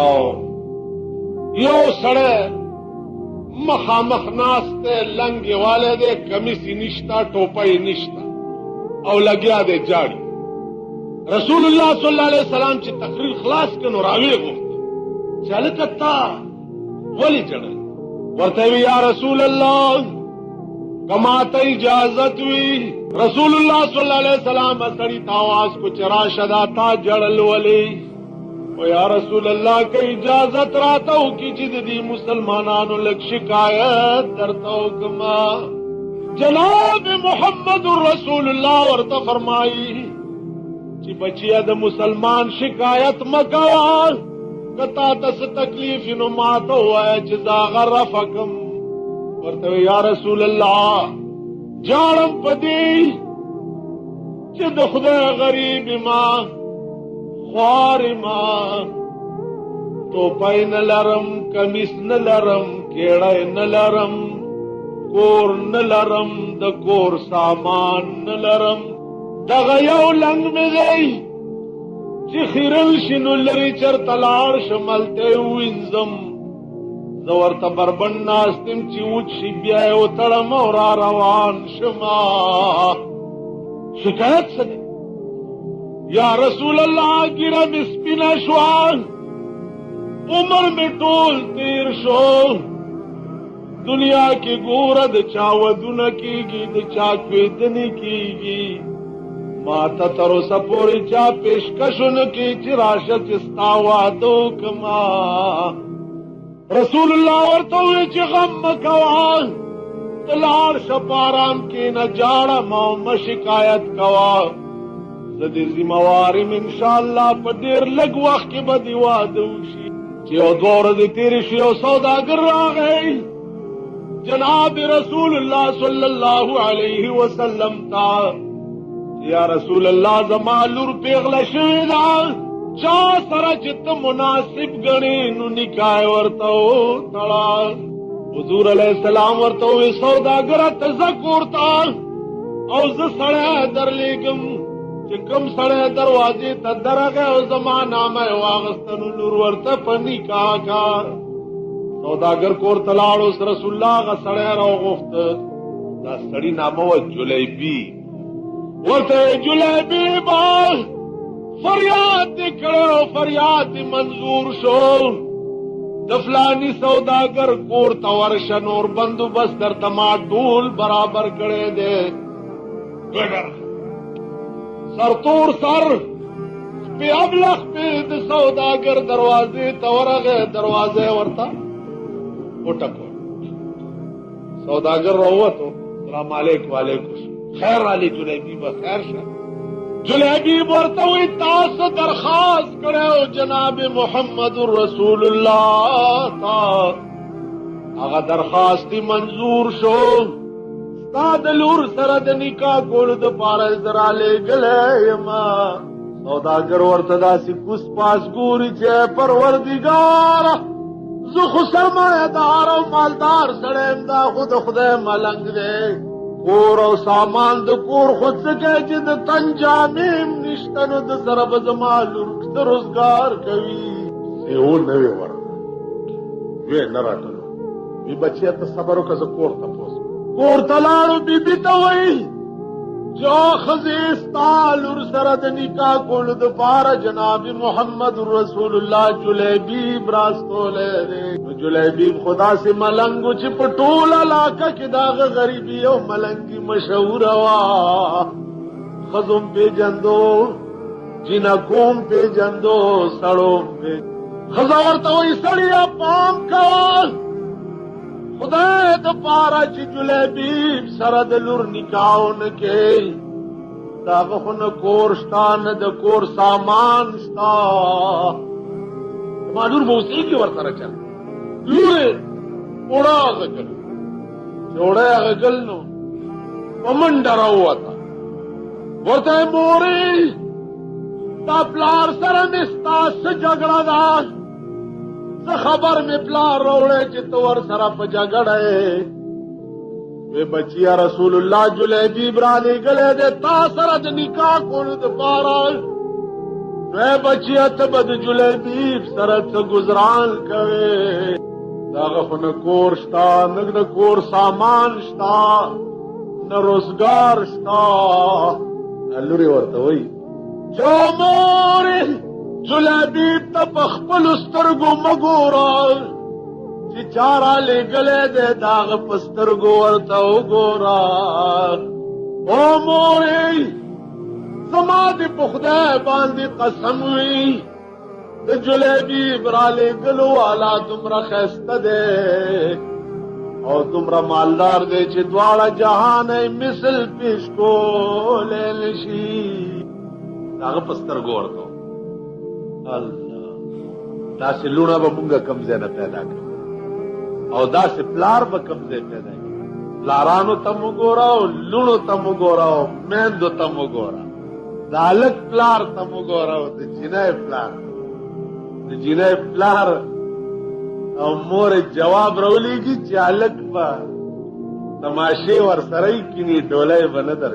او you سړی مخامخ ناسته لنګي والے دے کمیسی نشتا ټوپۍ نشتا او لګیا دے جاړي رسول الله صلی الله علیه وسلم چې تقریر خلاص کړي راوي غوښته چاله کتا ولی جړل ورته یا رسول الله کما ته اجازت وی رسول الله صلی الله علیه وسلم سړی تاواز کو چرا شدا تا جړل ولی او یا رسول الله که اجازت راتو کی چې د مسلمانانو لک شکایت درتو کما جناب محمد رسول الله ورته فرمایي چې بچیا د مسلمان شکایت مکوا کتا تس تکلیف نو ماتو وای چې زاغ رفقم ورته یا رسول الله جاړم پدی چې د خدای غریب ما خوار ما ټوپۍ نه لرم کمیس نه لرم کېړی نه لرم کور نه لرم د کور سامان نه لرم دغه یو لنګ مې دی چې خیرل شي نو لرې چرته لاړ شم هلته ووینځم زه ورته بربند ناست یم چې وچ شي بیا یې وتړم او را روان شما شکایت څه دی یا رسول الله ګیره مې سپینه شوه عمر مې ټول تیر شو دنیا کې ګوره د چا ودونه کېږي د چا کویدنې کېږي ما ته تر اوسه پورې چا پیشکشو نه کړي چې راشه چې ستا واده وکړمه رسول الله ورته وویل چې غم مه کوه ته لاړ شه په ارام کښېنه جاړه مه او مه شکایت کوه زه دې ذموار یم انشاءالله په ډېر لږ وخت کې به دې واده وشي چې یو دوه ورځې تېرې شوې یو سوداګر راغی جناب رسول الله صلی الله علیه وسلم ته یا رسول الله زما لور پیغله شوې ده چا سره چې ته مناسب ګڼې نو نکاح ورته وتړه حضور علیه السلام ورته وویل سوداګره ته ځه کور ته او زه سړی درلېږم چې کوم سړی دروازې ته درغی او زما نامه یې واخیسته نو لور ورته په نکاح کا سوداګر کور ته لاړ اوس رسول الله هغه سړی راوغوښته دا سړي نامه وه جلیبي ورته جلیبي با فریاد دې کړی فریاد دې منظور شو د فلاني سوداګر کور ته ورشه نور بندوبست درته ما ټول برابر کړی دی سرتور سر پی ابلخ پی د سوداګر دروازې ته ورغی دروازه ورته وټکو سوداګر راووتو سلام علیکم وعلیکم خیر علی جلیبی به خیر شه جلیبی ورته وی تاسو درخواست کړو جناب محمد رسول الله تا هغه درخواست منظور شو ستا د لور سره د نکاح کولو دپاره زه رالېږلی یمه سوداګر ورته داسې کوس پاس ګوري چې پروردګاره زه خو سرمایهدار او مالدار سړی یم دا خو د خدای ملنګ دی کور او سامان د کور خو څه کوي چې د تن جامې هم نشته نو د سره به زما لور څه روزګار کوي سیو نه وې ورته وې نه راټلو وی بچیه ته صبر وکړه زه کور ته پوځم کور ته لاړو بیبي ته وایي چې ښځې ستا لور سره د نکاح کولو دپاره جناب محمد رسول الله جلیبیب راستولی دی نو جلیبیب خو داسې ملنګ و چې په ټول علاقه کې د هغه غریبي او ملنګي مشهوره وه ښځو م پېژندو جینکو م پېژندو سړو م ښځه ورته وایي سړیه پام کوه خدای د پاره چې جلیبیب سره د لور نکاح ونه کې د هغه خو نه کور شته نه د کور سامان شته زما لور به اوسېږي ورسره چل لور یې اوړه غږل چې اوړه یې غږل نو په منډه راووته ورته یې مورې دا پلار سره مې ستا څه جګړه ده څه خبر مې پلار راوړی چې ته ورسره په جګړه یې وی بچیا رسول اللہ جلیبیب را لے گلے دے تا سرد نکاح کون دپارا وی بچیا تبد جلیبیب سرد گزران کوئے داغف نکور شتا نکور سامان شتا نروزگار شتا اللوری ورطوئی جو موری جلیبیب تب اخپل استرگو مگورا چی چارا لے گلے دے داغ پسترگو ورطاو گورا او موری زما دی پخدے باندی قسم ہوئی دی جلیبیب را لے گلو والا دمرا خیست دے او دمرا مالدار دے چی دوارا جہان مثل پیش کو لے لشی داغ پسترگو ورطاو اللہ دا سے لونا با منگا کمزے نہ پیدا کر او دا سے پلار با کمزے پیدا کر پلارانو تم گورا لونو تم گورا میندو تم گورا دا لک پلار تم گورا دا جنائے پلار دا جنائے پلار او مور جواب رولی گی چالک با تماشے ور سرائی کنی ڈولے بندر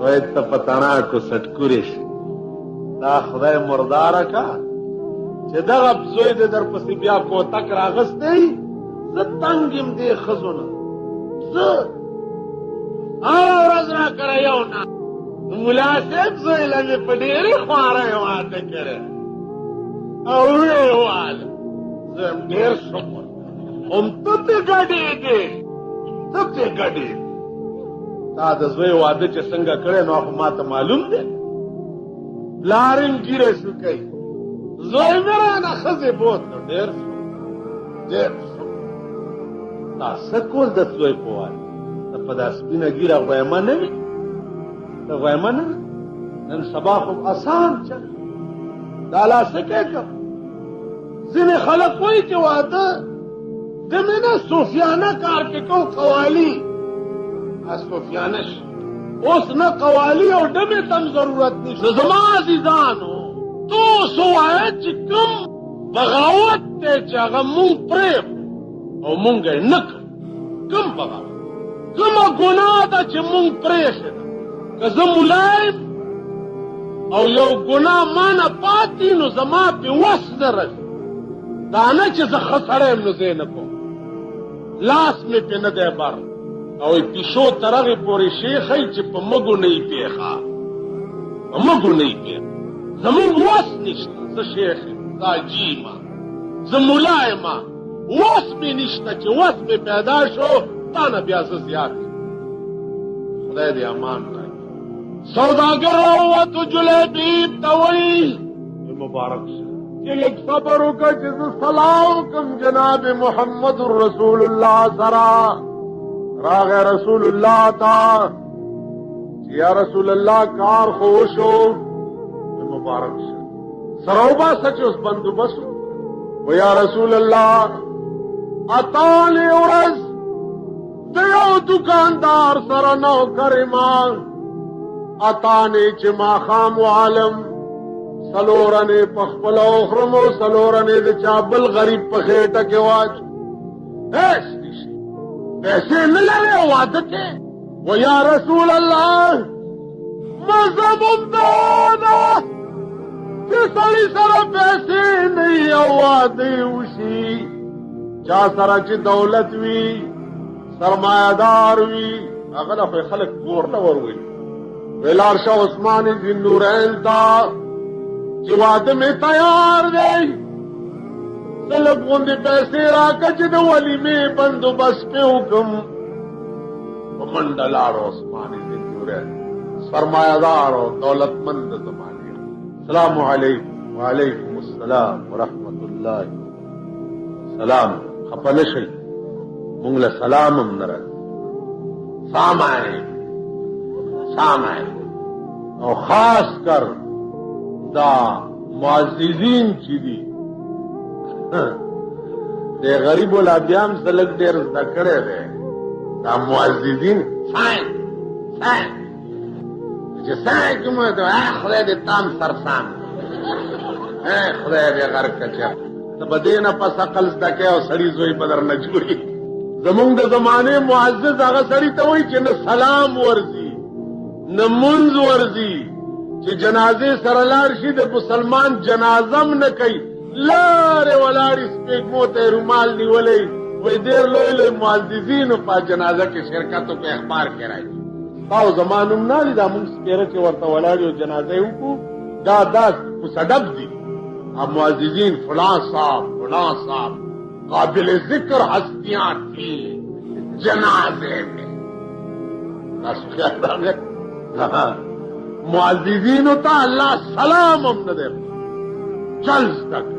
ویت تا پتانا کو سٹکوریش دا خدای مردارا کا چه دا غب زوی دے در پسی بیا کو تک راغس دے زد تنگیم دے خزونا زد رز را کرے یونا ملاسب زوی لگے پدیری خوارے وعدے کرے اوے والا زم دیر شکر ام تب دے گڑی دے تب دے گڑی تا دا زوی وعدے چه سنگا کرے نو اخو ما تا معلوم دے لارن گیرے شو کئی زوی میرا نا خزی بوت نو دیر شو تا سکول دت زوی پوال تا پدا سپینا گیرا غویما نوی تا غویما نوی نن سبا خوب آسان چل دالا سکے کب زن خلق ہوئی کہ وعدہ دمینا صوفیانہ کار کے کو قوالی صوفیانش اس نہ قوالی اور ڈبے تم ضرورت نہیں زما عزیزان ہو تو سوائے چکم بغاوت تے چاگا مونگ پریب او مونگ نک کم بغاوت کم گناہ دا چی مونگ پریش دا کزم ملائم او یو گناہ مانا پاتی نو زما پی وس درج دانا چی زخصرم نو زینکو لاس میں پی ندے بر او پیشو ترغی پوری شیخی چی پا مگو نئی پیخا پا مگو نئی پیخا زمون واس نشتا ز شیخی دا جیما ز ملائما واس بھی نشتا چی واس بھی پیدا شو تانا بیاز زیاد خدای دی امان رائی سوداگر رواتو جلیبیب تاوئی مبارک سے ایک صبر کا جز سلام کم جناب محمد رسول اللہ سرا راغ رسول اللہ تا یا رسول اللہ کار خوش ہو مبارک سے سروبا سچ اس بندوبست و یا رسول اللہ اتالی ورز دیو دکاندار سر نو کریمان اتانی چما خام عالم سلورنے پخپل اخرمو سلورنے دے چابل غریب پخیٹا کے واج پیسے ملے وعدت ہے وہ یا رسول اللہ مذہب امدانا کہ سڑی سر پیسے نہیں وعدے اوشی چا سر چی دولت وی سرمایہ دار وی اغلا خوی خلق گور نور ہوئی ویلار شاہ عثمانی ذی نورین تا چی وعدے میں تیار گئی سلب غندی پیسے راکا چی ولی میں بندو بس پہ حکم منڈلارو عثمانی ذی نورین سرمایہ دارو دولت مند زمانی السلام علیکم وعلیکم السلام ورحمت اللہ سلام خپنشی منگل سلام امنرد سامعین اور خاص کر دا معززین چی دی دے غریب الابیام سلک دیر ذکرے دے دا معززین سائن سائن کیوں ہے تو خدای دے تام سرسان خدای دے غرق کچا تو بدینا پس اقل زدکے اور سڑی زوئی بدر نجوری زمونږ د زمانې معزز هغه سړي ته وایي چې نه سلام ورځي نه منځ ورځي، چې جنازې سره لاړ شي د مسلمان جنازم نه کوي، لارې ولاړې سپېږمو ته یې رومال نیولی وایي ډېر لوی لوی معززینو په جنازه کې شرکت وکړي، اخبار کې راځي. ستا او زما نوم نه دي، دا مونږ سپېره چې ورته ولاړ یو جنازه یې وکړو، دا کوڅه دي معززین فلاں صاحب فلاں صاحب قابل ذکر ہستیاں تھی جنازے میں. معززین ہوتا اللہ سلام ہم نے دے چل تک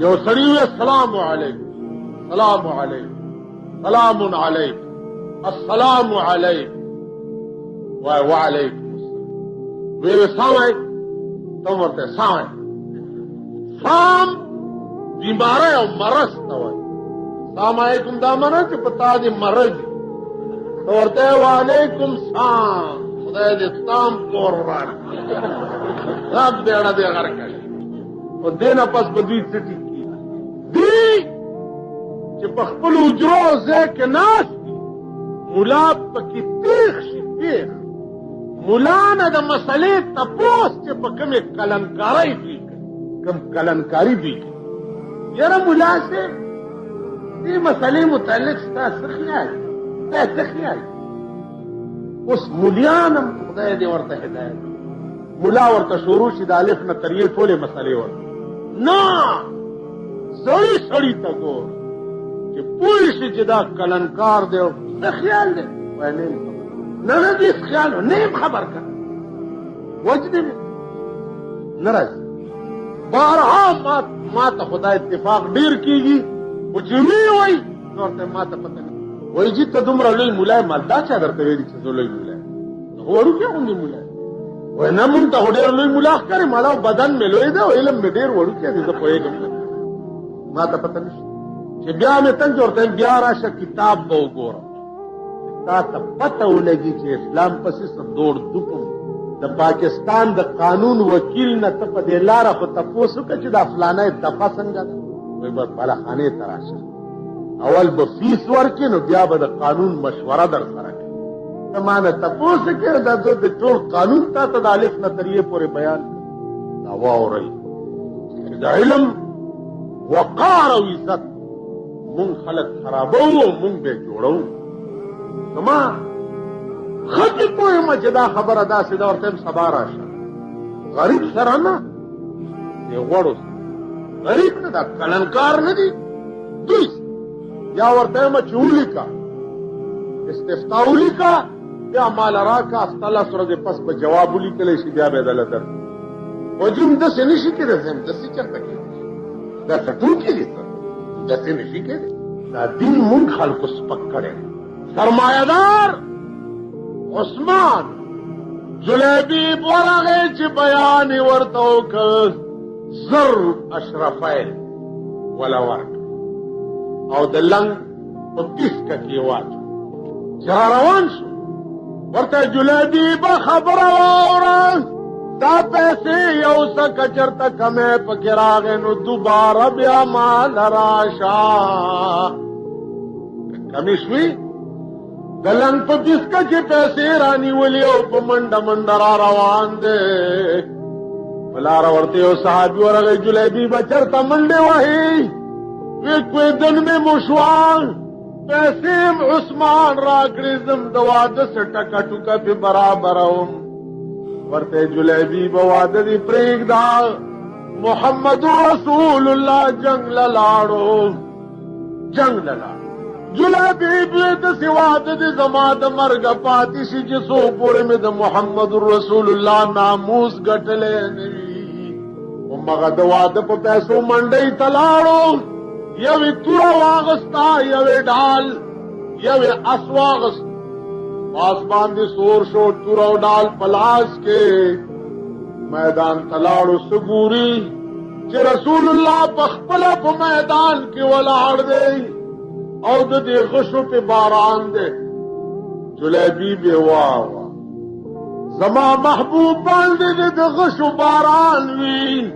جو سڑی ہوئے السلام علیکم سلام علیکم سلام علیکم السلام علیکم وعلیکم السلام ویوے سامائے تم ورتے سامائے سام بیماره او مرض ته وایي. سلام علیکم دا معنی چې په تا دې مرض ورته وعلیکم سلام خدای دې تام کور راکړي سب بیړه دې غر کړي او دې نه پس به دوی څه ټیکي دي چې په خپلو حجرو ځای کې ناست دي ملا پکې تیغ شي تیغ ملا نه د مسلې تپوس چې په کومې کلنکارۍ دوی کم کلنکاری بھی یاره ملا سے یہ مسئلے متعلق ستا سخیائی تا سخیائی اس ملیانم خدای دے ورطا ہدایت ملا ورطا شروع شد الف نہ تریے ٹولے مسئلے ورطا نا سڑی سڑی تا گور کہ پوری سے جدا کلنکار دے سخیال دے وہ نیم خبر نہ دیس خیال ہو نیم خبر کر وجدے میں نرز بارہا ما تا خدا اتفاق ډیر کیږي او چې می وای نورته ما ته پته نه وای چې ته دومره لوی مولای مالدا چا درته ویلي چې زه لوی مولای وړو کې غوندې مولای وای نه مونږ ته ډیر لوی مولا ښکاري مالا بدن مې لوی دی او علم مې ډیر وړو کې دی زه پوهېږم ما ته پته نشته چې بیا مې تنګ ورته بیا راشه کتاب به وګورم تا ته پته ولګي چې اسلام پسې څه دوړ دوپم د پاکستان د قانون وکیل نه ته په دې لاره خو تپوس وکړه چې دا فلانه دفعه څنګه ده وایي به بالاخانې ته راشه اول به فیس ورکړي نو بیا به د قانون مشوره در سره کوي ته ما نه تپوس وکړې دا زه د ټول قانون تا ته د الف نه تر یې پورې بیان کړم دا واورئ چې د علم وقار او عزت مونږ خلک خرابوو او مونږ به جوړوو زما خطی پوئی ما چه دا خبر ادا سی دا ورطیم سبا راشا غریب سرانا دی غوڑو سر غریب ندا کلنکار ندی دویس یا ورطیم چولی کا استفتاولی کا یا مال راکا افتالا سرد پس با جوابولی کلیشی بیا بیدل در وجم دسی نشی که رزیم دسی چرتا که دا سٹون کی دی سر دسی نشی که دی دا دین منگ خلقو سپک کرے سرمایدار عثمان جلیبی ورغه چې بیان ورته وکړ زر اشرفیل ولا ورک او د لنګ په پیسکه کې واچو چې روان شو ورته جلیبی به خبره واوره دا پیسې یو څه کچرته کمې پکې راغې نو دوباره بیا مال راشه کمې شوي دلنگ پا جسکا چی پیسے رانی ولی او پا منڈا منڈا را روان دے بلارا ورتے ہو صحابی ورغی جلیبی بچرتا منڈے وحی ویکوی دن میں مشوان پیسے عثمان راکڑی زم دواد سے ٹکا ٹکا پی برابر ہوں ورتے جلیبی بواد دی پریگ دا محمد رسول اللہ جنگ للاڑو جنگ للاڑو جلیبی بی د سواد د زما د مرګ پاتې شي چې څو پورې مې د محمد رسول الله ناموس ګټلې نه وي ومغه د واده په پیسو منډۍ ته لاړو یوې توره واغستا یوې ډال یوې اس واغست پاس باندې سور شو توره او ډال په لاس کې میدان ته لاړو سګوري چې رسول الله په خپله په میدان کې ولاړ دی او د دې غشو په باران دے جلیبی بے واوا زما محبوب باندې د غشو باران وی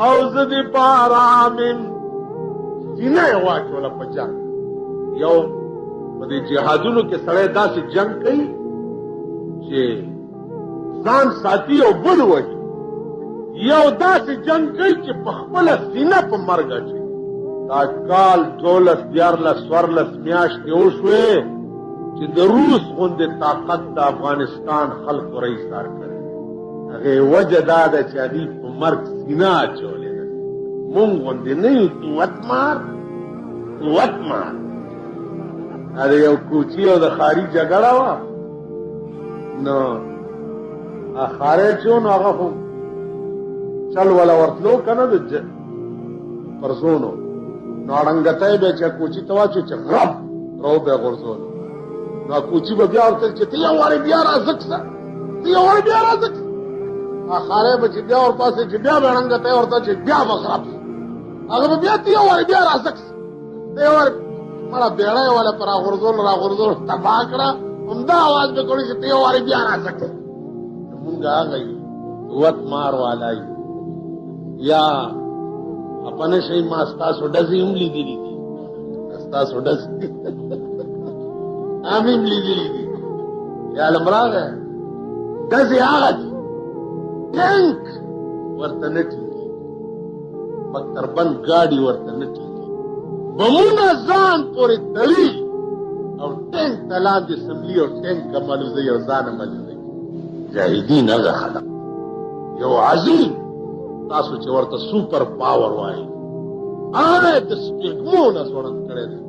او زدی بارامن سینه واچوله په جنگ یو په دې جهادونو کې سړی داسې جنگ کوي چې ځان ساتي او بل وهي، یو داسې جنگ کوي چې په خپله سینه په مرګ اچوي. دا کال 12-14 میاشتې وشوې چې د روس غوندې طاقت د افغانستان خلکو را ایثار کړی. هغې وجه دا ده چې هغوی په مرګ سینه اچولې ده. مونږ غوندې نه یو قوت مار. دا د یو کوچي او د ښاري جګړه وه، نو ښاری چې و نو هغه خو چل وله ورتلو که نه د پرزونو، نو اړنګتی به چې کوچي ته واچوي چې غرب رو به یې غورځولو، نو کوچي به بیا ورته چې ته یو وارې بیا راځک سه، ښاری به چې بیا ورپاسې چې بیا به اړنګتی ورته چې بیا به غرب سه، هغه به بیا ته یو وارې بیا راځک سه، ته یو وارې مړه بیړه یې والا په راغورځولو تباه کړه، همدا اواز به کوړي چې ته یو وارې بیا راځک سه. مونږ هغه یو قوت مار والا یو. یا اپنه شي ما ستاسو ډزې هم لیدلي دي، ستاسو ډزې هم لیدلي دي. یا لمراغه ډزې هغه دي ټینک ورته نه ټینګي، بختربند ګاډي ورته نه ټینګي، بمونه ځان پورې تړي او ټینک ته لاندې سملي او ټینک کمالوزوي او ځان مالوزوي. مجاهدین هغه خلک یو عظیم، تاسو چې ورته سوپر پاور وایي، هغه د سپېږمو نه ځوړند کړی دی.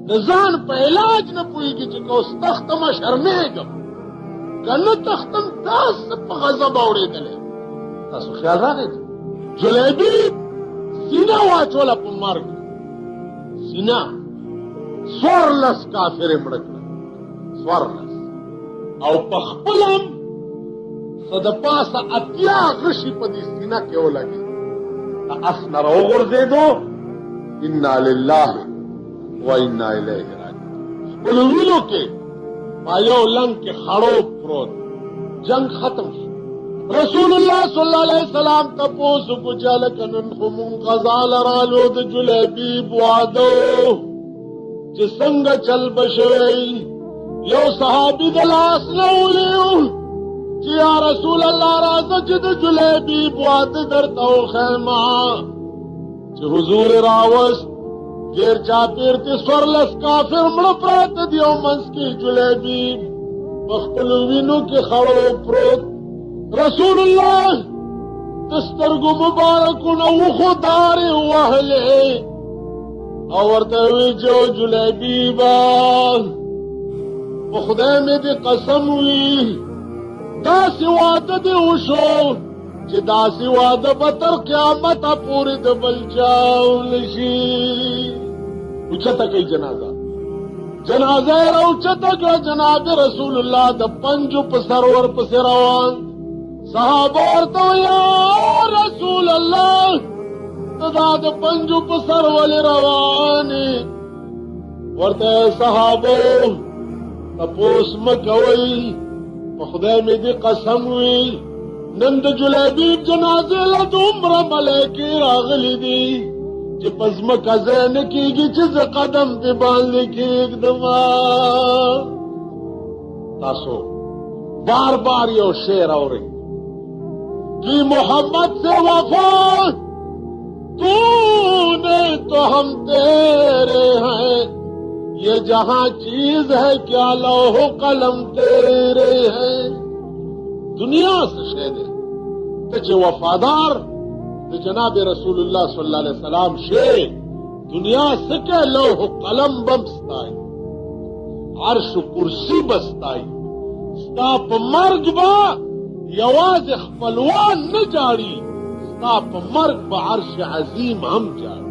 د ځان په علاج نه پوهېږي چې که اوس تختمه شرمېږم که نه تختم، تاسو په غضب اورېدلی. تاسو خیال راغی جلیبي سینه واچوله په مرګ، سینه 14 کافر یې مړه کړه، 14 او په خپل هم څه د پاسه 80 غشي په دې سینه کې ولګېد. د اس نه راوغورځېدو، انا لله و انا الیه راجعون. خپلو وینو کې په یو لنګ کې خړوب پروت، جنگ ختم شو. رسول الله صلی الله علیه وسلم تپوس کو چې هلکه نن خو مونږ غزا لرالو د جلیبیب واده چې څنګه چل به شوی. یو صحابي د لاس نه ونیو چې یا رسول الله راځه چې د جلیبیب واده درته وښیمه. چې حضور راوست، ډېر چاپېر کې 14 کافر مړه پراته دي او منځ کې جلیبیب په خپلو وینو کې خړو پروت. رسول الله د سترګو مبارکو نه وښو دارې وهلې او ورته وی چې جلیبیبه په خدای مې دې قسم وي داسې واده دې وشو چې داسې واده به تر قیامته پورې د بل چا ونشي. اوچته کوي جنازه یې راوچته کړه. جناب رسول الله د پنجو په سر ورپسې روان. صحابه ورته یا رسول الله ته دا د پنجو په سر ولې روانې؟ ورته صحابه تپوس مه کوئ، په خدای مې دې قسم وي نن د جلیبیب جنازې له دومره ملایکې راغلي دي چې په ځمکه ځای نه کېږي چې زه قدم پې باندې کېږدمه. تاسو بار بار یو شعر اورئ کہ محمد سے وفا تو نے تو ہم تیرے ہیں، یہ جہاں چیز ہے کیا لوح قلم تیرے ہیں. دنیا سے شہد ہے کہ وفادار جناب رسول اللہ صلی اللہ علیہ وسلم شے دنیا سے کہ لوح قلم بمستائی، عرش کرسی بستائی. ستا په مرګ به یوازې خپلوان نه جاړي، ستا په مرګ به عرش عظیم هم جاړي.